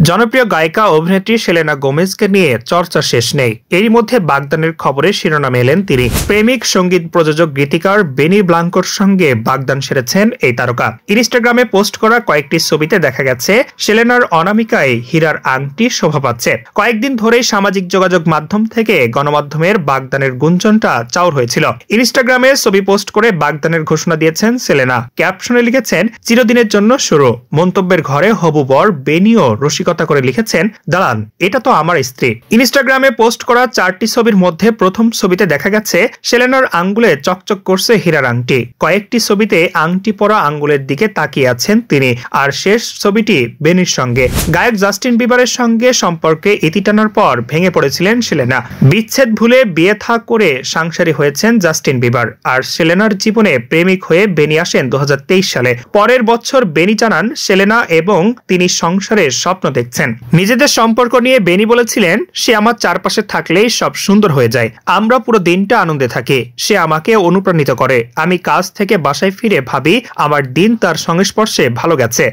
জনপ্রিয় গায়িকা অভিনেত্রী সেলেনা গোমেজকে নিয়ে চর্চা শেষ নেই। এরই মধ্যে বাগদানের খবরে শিরোনামে এলেন তিনি। প্রেমিক সঙ্গীত প্রযোজক গীতিকার বেনি ব্লাঙ্কোর সঙ্গে বাগদান সেরেছেন এই তারকা। ইনস্টাগ্রামে পোস্ট করা কয়েকটি ছবিতে দেখা গেছে সেলেনার অনামিকায় হীরার আংটি শোভা পাচ্ছে। কয়েকদিন ধরেই সামাজিক যোগাযোগ মাধ্যম থেকে গণমাধ্যমের বাগদানের গুঞ্জনটা চাউর হয়েছিল। ইনস্টাগ্রামে ছবি পোস্ট করে বাগদানের ঘোষণা দিয়েছেন সেলেনা। ক্যাপশনে লিখেছেন, চিরদিনের জন্য শুরু। মন্তব্যের ঘরে হবু বর বেনিও রসিকতা করে লিখেছেন, দাঁড়ান, এটা তো আমার স্ত্রী। ইনস্টাগ্রামে পোস্ট করা 4টি ছবির মধ্যে প্রথম ছবিতে দেখা গেছে সেলেনার আঙ্গুলে চকচক করছে হীরার আংটি। কয়েকটি ছবিতে আংটি পরা আঙ্গুলের দিকে তাকিয়ে আছেন তিনি। আর শেষ ছবিটি বেনির সঙ্গে। গায়ক জাস্টিন বিবারের সঙ্গে সম্পর্কে ইতি টানার পর ভেঙে পড়েছিলেন সেলেনা। বিচ্ছেদ ভুলে বিয়ে থা করে সাংসারী হয়েছেন জাস্টিন বিবার। আর সেলেনার জীবনে প্রেমিক হয়ে বেনি আসেন 2023 সালে। পরের বছর বেনি জানান সেলেনা এবং তিনি সংসারের স্বপ্ন দেখছেন। নিজেদের সম্পর্ক নিয়ে বেনি বলেছিলেন, সে আমার চারপাশে থাকলেই সব সুন্দর হয়ে যায়। আমরা পুরো দিনটা আনন্দে থাকি। সে আমাকে অনুপ্রাণিত করে। আমি কাজ থেকে বাসায় ফিরে ভাবি আমার দিন তার সংস্পর্শে ভালো গেছে।